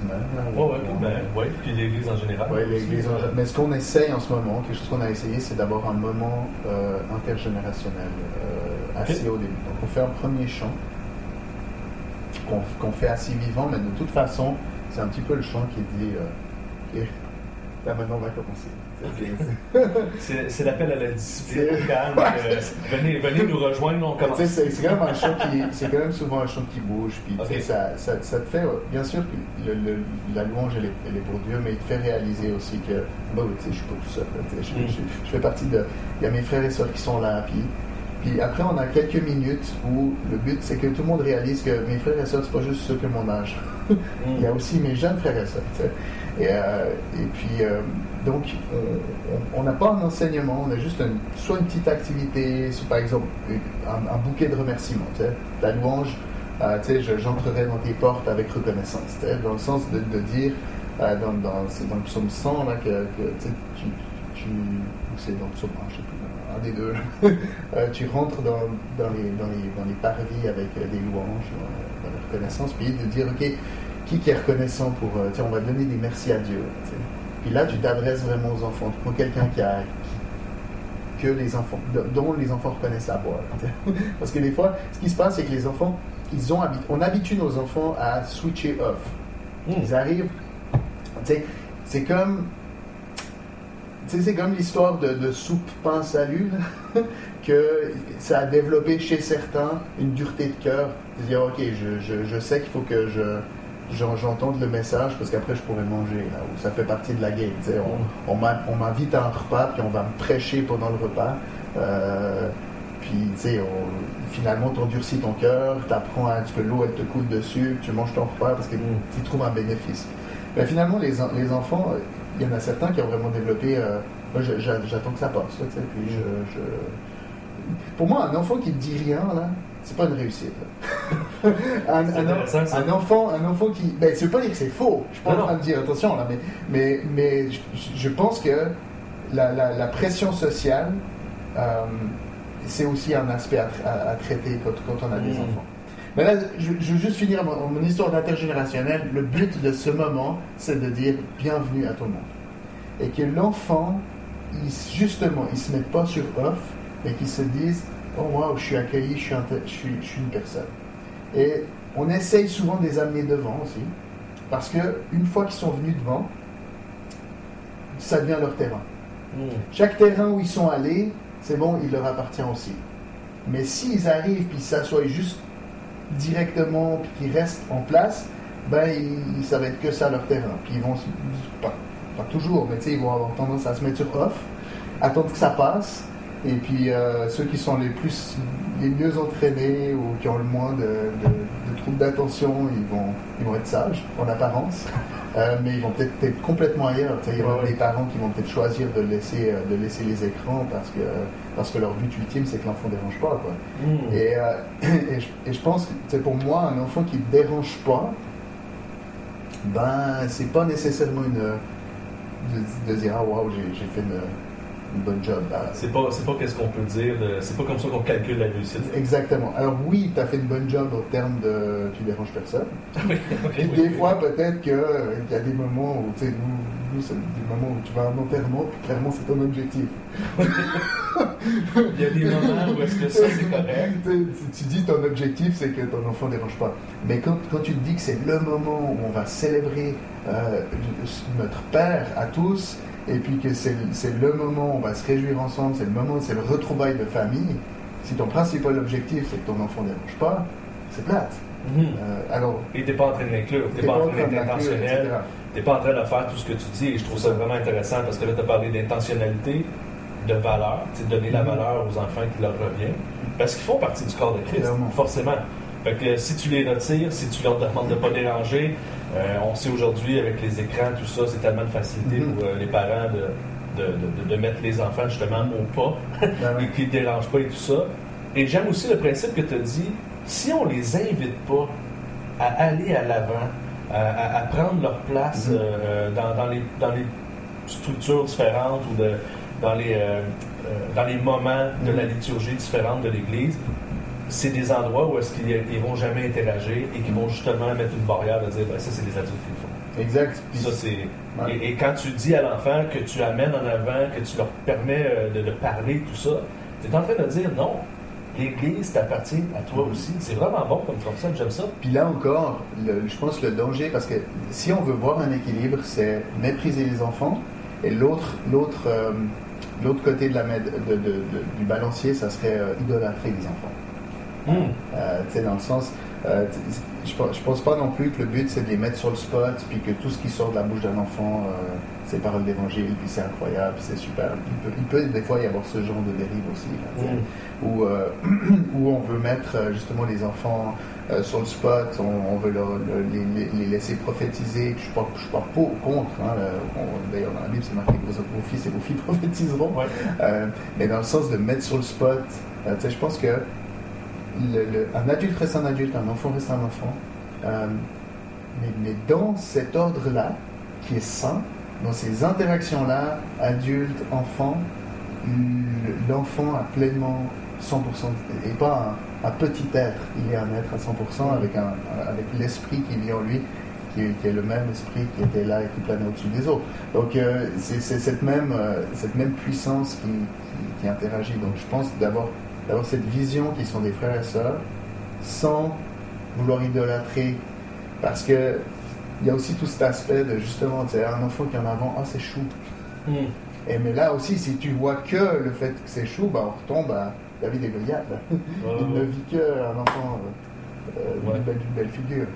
mère. Oui, puis l'église en général. Oui, l'église en général. Mais ce qu'on essaye en ce moment, quelque chose qu'on a essayé, c'est d'avoir un moment intergénérationnel assez au début. Donc on fait un premier chant qu'on fait assez vivant, mais de toute façon, c'est un petit peu le chant qui dit là maintenant on va commencer. C'est l'appel à la discipline. Venez nous rejoindre, on commence. C'est quand même un chant c'est quand même souvent un chant qui bouge, puis ça te fait, bien sûr que la louange elle est pour Dieu, mais il te fait réaliser aussi que je suis pas tout seul, je fais partie il y a mes frères et sœurs qui sont là, puis après on a quelques minutes où le but c'est que tout le monde réalise que mes frères et sœurs c'est pas juste ceux que mon âge. Il y a aussi mes jeunes frères et sœurs. Et puis donc on n'a pas un enseignement, on a juste soit une petite activité, soit par exemple un bouquet de remerciements. La louange, j'entrerai dans tes portes avec reconnaissance, dans le sens de dire dans le psaume 100 là, que c'est dans le psaume 1, je sais plus, un des deux, tu rentres dans les parvis avec des louanges, dans la reconnaissance, puis de dire ok, qui est reconnaissant pour on va donner des merci à Dieu, puis là tu t'adresses vraiment aux enfants, tu prends quelqu'un dont les enfants reconnaissent la voix, parce que des fois ce qui se passe c'est que les enfants on habitue nos enfants à switcher off. Ils arrivent, c'est comme l'histoire de soupe pain salut, que ça a développé chez certains une dureté de cœur, de dire ok, je sais qu'il faut que j'entende le message parce qu'après je pourrais manger, là, ou ça fait partie de la game. On m'invite à un repas, puis on va me prêcher pendant le repas, puis finalement t'endurcis ton cœur, t'apprends un petit peu l'eau, elle te coule dessus, tu manges ton repas parce que tu trouves un bénéfice. Mais finalement les enfants, il y en a certains qui ont vraiment développé j'attends que ça passe, puis pour moi un enfant qui ne dit rien là, c'est pas une réussite. un enfant qui, ça veut pas dire que c'est faux, je suis pas en train de dire attention là, mais je pense que la pression sociale c'est aussi un aspect à traiter quand on a des enfants. Mais là, je veux juste finir mon histoire d'intergénérationnel. Le but de ce moment, c'est de dire bienvenue à tout le monde. Et que l'enfant, il se mette pas sur off, mais qu'il se dise oh wow, je suis accueilli, je suis une personne. Et on essaye souvent de les amener devant aussi, parce qu'une fois qu'ils sont venus devant, ça devient leur terrain. Chaque terrain où ils sont allés, c'est bon, il leur appartient aussi. Mais s'ils arrivent puis ils s'assoient juste directement puis qu'ils restent en place, ça va être que ça leur terrain. Puis ils vont, pas toujours, mais ils vont avoir tendance à se mettre sur off, attendre que ça passe. Et puis ceux qui sont les mieux entraînés ou qui ont le moins de troubles d'attention, ils vont être sages en apparence, mais ils vont peut-être être complètement ailleurs. Il y a des parents qui vont peut-être choisir de laisser les écrans parce que leur but ultime c'est que l'enfant ne dérange pas, quoi. Et je pense que pour moi un enfant qui ne dérange pas, c'est pas nécessairement de dire ah waouh j'ai fait une bonne job. C'est pas qu'est-ce qu'on peut dire, c'est pas comme ça qu'on calcule la réussite. Exactement. Alors oui, tu as fait une bonne job au terme de tu déranges personne. Et des fois, peut-être qu'il y a des moments où, tu sais, nous, c'est des moments où tu vas à un enterrement, puis clairement, c'est ton objectif. Il y a des moments où est-ce que ça, c'est correct. Tu dis ton objectif, c'est que ton enfant ne dérange pas. Mais quand tu te dis que c'est le moment où on va célébrer notre Père à tous, et puis que c'est le moment où on va se réjouir ensemble, c'est le retrouvail de famille, si ton principal objectif, c'est que ton enfant ne dérange pas, c'est plate. Alors, et tu n'es pas en train de l'inclure, tu n'es pas en train d'être intentionnel, tu n'es pas en train de faire tout ce que tu dis, et je trouve ça vraiment intéressant parce que là, tu as parlé d'intentionnalité, de valeur, donner la valeur aux enfants qui leur revient, parce qu'ils font partie du corps de Christ, forcément. Fait que si tu les retires, si tu leur demandes de ne pas déranger, on sait aujourd'hui avec les écrans, tout ça, c'est tellement de facilité pour les parents de mettre les enfants justement au pas et qu'ils ne dérangent pas et tout ça. Et j'aime aussi le principe que tu as dit, si on les invite pas à aller à l'avant, à prendre leur place dans les structures différentes ou dans les moments de la liturgie différente de l'Église, c'est des endroits où est-ce qu'ils vont jamais interagir et qu'ils vont justement mettre une barrière de dire ça c'est les adultes qui le font. Exact. Ça, et quand tu dis à l'enfant que tu amènes en avant, que tu leur permets de parler, tout ça, tu es en train de dire non, l'Église t'appartient à toi aussi. C'est vraiment bon comme concept, j'aime ça. Puis là encore, je pense le danger, parce que si on veut voir un équilibre, c'est mépriser les enfants, et l'autre côté du balancier, ça serait idolâtrer les enfants. Dans le sens, je pense pas non plus que le but c'est de les mettre sur le spot, puis que tout ce qui sort de la bouche d'un enfant, c'est paroles d'évangile, puis c'est incroyable, puis c'est super. Il peut des fois y avoir ce genre de dérive aussi, là, où on veut mettre justement les enfants sur le spot, on veut les laisser prophétiser. Je suis pas contre. D'ailleurs, dans la Bible, c'est marqué que vos fils et vos filles prophétiseront. Mais dans le sens de mettre sur le spot, je pense que un adulte reste un adulte, un enfant reste un enfant. Mais dans cet ordre-là, qui est sain, dans ces interactions-là, adulte, enfant, l'enfant a pleinement 100%, et pas un petit être, il est un être à 100% avec l'esprit qui vit en lui, qui est le même esprit qui était là et qui planait au-dessus des autres. Donc c'est cette même puissance qui interagit. Donc je pense d'avoir cette vision qui sont des frères et sœurs, sans vouloir idolâtrer, parce que il y a aussi tout cet aspect de justement, un enfant qui est en avant, c'est chou. Et mais là aussi, si tu vois que le fait que c'est chou, on retombe à David et Goliath. Il ne vit qu'un enfant d'une belle figure.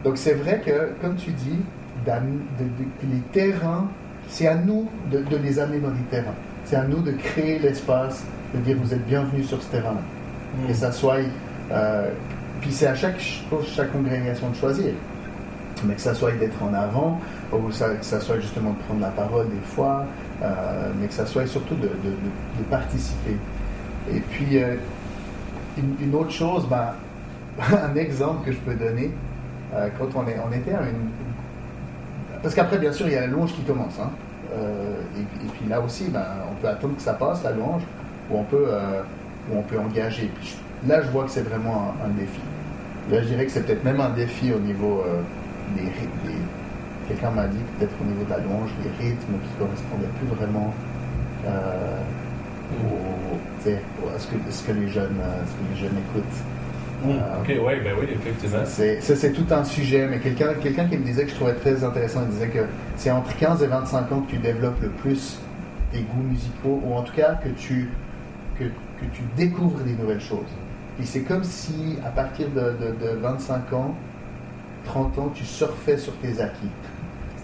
Donc c'est vrai que, comme tu dis, les terrains, c'est à nous de les amener dans les terrains. C'est à nous de créer l'espace, de dire vous êtes bienvenus sur ce terrain-là. Et ça soit... puis c'est à chaque congrégation de choisir. Mais que ça soit d'être en avant, ou que ça soit justement de prendre la parole des fois, mais que ça soit surtout de participer. Et puis, une autre chose, un exemple que je peux donner, quand on était à une... Parce qu'après, bien sûr, il y a la louange qui commence. Et puis là aussi, on peut attendre que ça passe, la louange, où on peut engager. Puis là, je vois que c'est vraiment un défi. Là, je dirais que c'est peut-être même un défi au niveau quelqu'un m'a dit peut-être au niveau de la louange, les rythmes qui ne correspondaient plus vraiment à ce que les jeunes écoutent. Oui, effectivement. C'est tout un sujet, mais quelqu'un qui me disait que je trouvais très intéressant, il disait que c'est entre 15 et 25 ans que tu développes le plus tes goûts musicaux, ou en tout cas que tu découvres des nouvelles choses. Et c'est comme si, à partir de 25 ans, 30 ans, tu surfais sur tes acquis.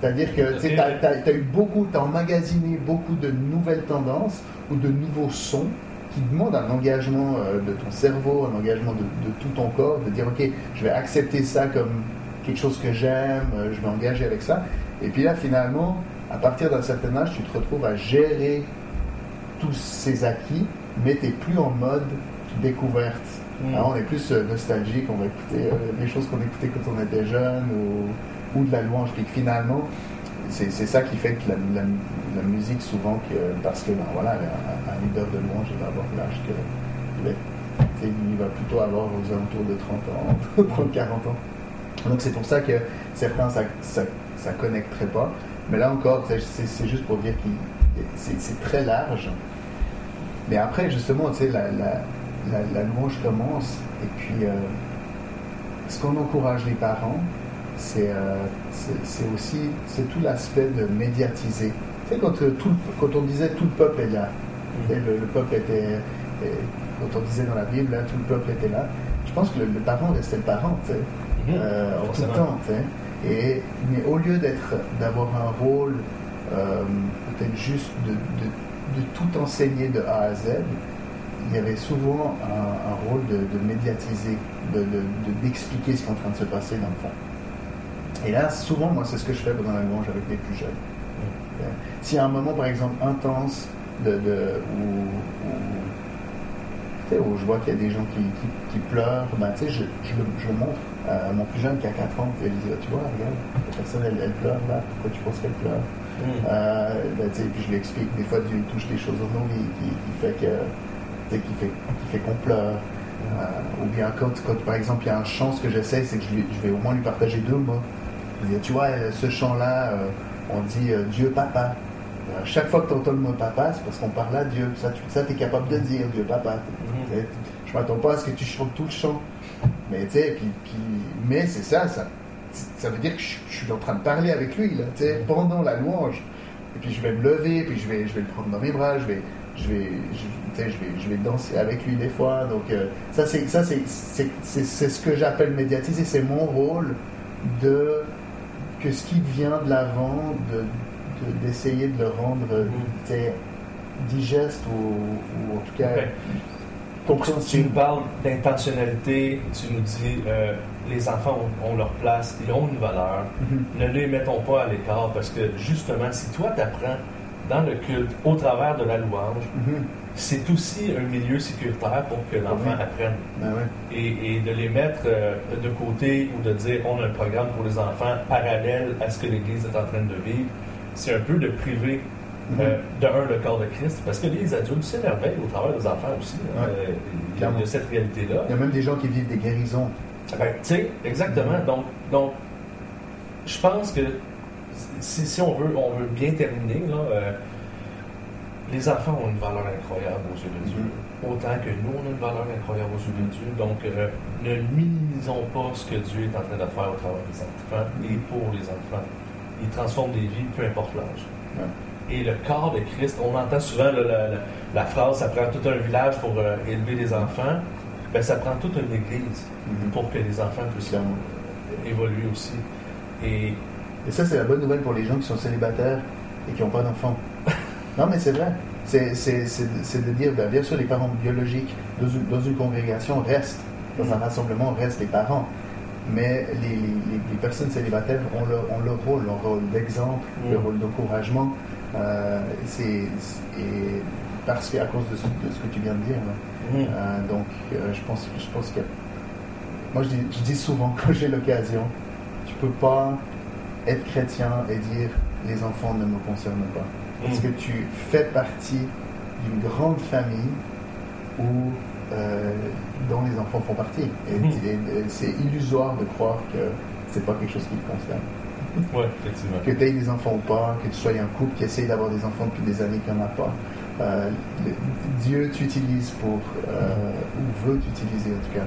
C'est-à-dire que tu as emmagasiné beaucoup de nouvelles tendances ou de nouveaux sons qui demandent un engagement de ton cerveau, un engagement de tout ton corps, de dire ok, je vais accepter ça comme quelque chose que j'aime, je vais engager avec ça. Et puis là, finalement, à partir d'un certain âge, tu te retrouves à gérer tous ces acquis, mais tu n'es plus en mode découverte. Alors, on est plus nostalgique, on va écouter les choses qu'on écoutait quand on était jeune ou de la louange. Puis finalement, c'est ça qui fait que la musique, souvent, parce que voilà, un leader de louange, il va avoir l'âge il va plutôt avoir aux alentours de 30 ans, 40 ans. Donc c'est pour ça que certains, ça connecterait pas. Mais là encore, c'est juste pour dire que c'est très large. Mais après, justement, tu sais, la louange commence, et puis ce qu'on encourage les parents, c'est aussi tout l'aspect de médiatiser. Tu sais, quand on disait tout le peuple est là, le peuple était, quand on disait dans la Bible, là, tout le peuple était là, je pense que le parent restait le parent, tu sais, en tout temps, tu sais. Mais au lieu d'avoir un rôle peut-être juste de tout enseigner de A à Z, il y avait souvent un rôle de médiatiser, d'expliquer ce qui est en train de se passer dans le fond. Et là, souvent, moi, c'est ce que je fais pendant la louange avec les plus jeunes. S'il y a un moment, par exemple, intense, où je vois qu'il y a des gens qui pleurent, ben, tu sais, je montre à mon plus jeune qui a 4 ans, et il dit, tu vois, regarde, la personne, elle pleure là, pourquoi tu penses qu'elle pleure? Ben, tu sais, puis je lui explique, des fois Dieu touche des choses dans nos vies qui fait qu'on pleure. Ou bien quand par exemple il y a un chant, ce que j'essaie, c'est que je vais au moins lui partager 2 mots. Je dis, tu vois, ce chant-là, on dit Dieu papa. Chaque fois que tu entends le mot papa, c'est parce qu'on parle à Dieu. Ça tu es capable de dire Dieu papa. Je ne m'attends pas à ce que tu chantes tout le chant. Mais tu sais, mais c'est ça veut dire que je suis en train de parler avec lui là, pendant la louange. Et puis je vais me lever, puis je vais le prendre dans mes bras, je vais danser avec lui des fois. Donc ça c'est ce que j'appelle médiatiser. C'est mon rôle que ce qui vient de l'avant, d'essayer de le rendre digeste ou en tout cas compréhensible. Tu nous parles d'intentionnalité, tu nous dis les enfants ont leur place, ils ont une valeur. Ne les mettons pas à l'écart, parce que justement, si toi t'apprends dans le culte, au travers de la louange, c'est aussi un milieu sécuritaire pour que l'enfant apprenne. Et de les mettre de côté ou de dire on a un programme pour les enfants parallèle à ce que l'Église est en train de vivre, c'est un peu de priver le corps de Christ, parce que les adultes s'émerveillent au travers des enfants aussi. Il y a cette réalité-là. Il y a même des gens qui vivent des guérisons. Ben, tu sais, exactement. Donc, je pense que si on veut bien terminer, là, les enfants ont une valeur incroyable aux yeux de Dieu, autant que nous, on a une valeur incroyable aux yeux de Dieu. Donc, ne minimisons pas ce que Dieu est en train de faire au travers des enfants et pour les enfants. Il transforme des vies, peu importe l'âge. Et le corps de Christ, on entend souvent la phrase « ça prend tout un village pour élever les enfants ». Ben, ça prend toute une église pour que les enfants puissent évoluer aussi. Et ça, c'est la bonne nouvelle pour les gens qui sont célibataires et qui n'ont pas d'enfants. Non, mais c'est vrai. C'est de dire, bien sûr, les parents biologiques dans une congrégation restent, dans un rassemblement restent les parents. Mais les personnes célibataires ont leur rôle d'exemple, leur rôle d'encouragement. Parce qu'à cause de ce que tu viens de dire. Donc, je pense que... Moi, je dis souvent, quand j'ai l'occasion, tu peux pas être chrétien et dire « les enfants ne me concernent pas ». Parce que tu fais partie d'une grande famille dont les enfants font partie. Et c'est illusoire de croire que c'est pas quelque chose qui te concerne. Oui, effectivement. Que tu aies des enfants ou pas, que tu sois un couple qui essaye d'avoir des enfants depuis des années qu'il n'y en a pas. Dieu t'utilise ou veut t'utiliser en tout cas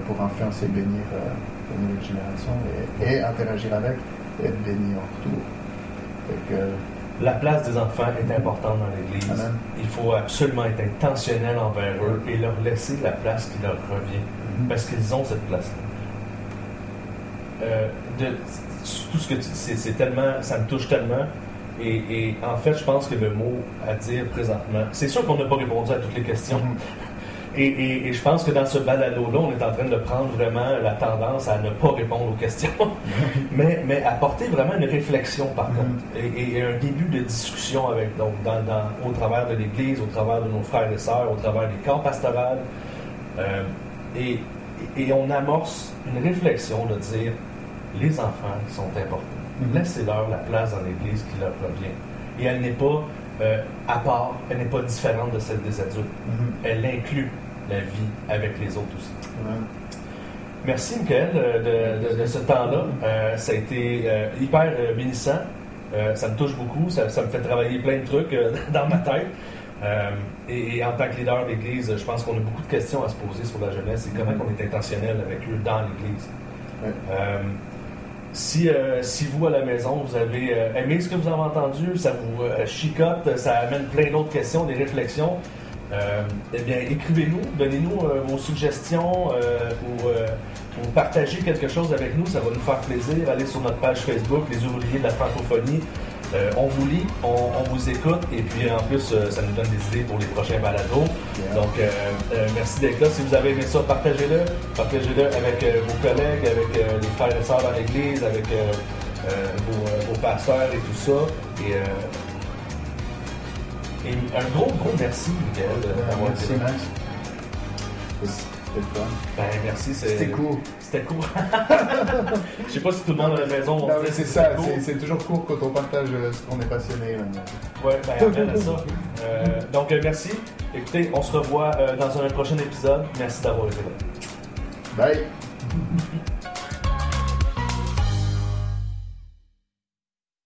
pour influencer et bénir la nouvelle génération et interagir avec et être béni en retour. La place des enfants est importante dans l'Église. Amen. Il faut absolument être intentionnel envers eux et leur laisser la place qui leur revient, parce qu'ils ont cette place-là. Tout ce que tu dis, c'est tellement, ça me touche tellement. Et en fait, je pense que le mot à dire présentement, c'est sûr qu'on n'a pas répondu à toutes les questions. Et je pense que dans ce balado-là, on est en train de prendre vraiment la tendance à ne pas répondre aux questions, mais apporter vraiment une réflexion par contre, et un début de discussion avec, donc, au travers de l'Église, au travers de nos frères et sœurs, au travers des corps pastorales, et on amorce une réflexion de dire, les enfants sont importants. Laissez-leur la place dans l'Église qui leur revient. Et elle n'est pas à part, elle n'est pas différente de celle des adultes. Elle inclut la vie avec les autres aussi. Merci, Michael, de ce temps-là. Ça a été hyper bénissant. Ça me touche beaucoup. Ça me fait travailler plein de trucs dans ma tête. Et en tant que leader d'Église, je pense qu'on a beaucoup de questions à se poser sur la jeunesse et comment on est intentionnel avec eux dans l'Église. Si vous, à la maison, vous avez aimé ce que vous avez entendu, ça vous chicote, ça amène plein d'autres questions, des réflexions, eh bien, écrivez-nous, donnez-nous vos suggestions ou partagez quelque chose avec nous, ça va nous faire plaisir. Allez sur notre page Facebook, Les Ouvriers de la Francophonie. On vous lit, on vous écoute et puis en plus, ça nous donne des idées pour les prochains balados. Donc, merci d'être là. Si vous avez aimé ça, partagez-le. Partagez-le avec vos collègues, avec les frères et sœurs dans l'Église, avec vos pasteurs et tout ça. Et un gros merci, Michael, d'avoir été là. C'était fun. Ben, merci. C'était court. C'était court. Je sais pas si tout le monde à la maison... Non, mais c'est ça. C'est toujours court quand on partage ce qu'on est passionné. Ouais, ben, regarde à ça. Donc, merci. Écoutez, on se revoit dans un prochain épisode. Merci d'avoir été là. Bye.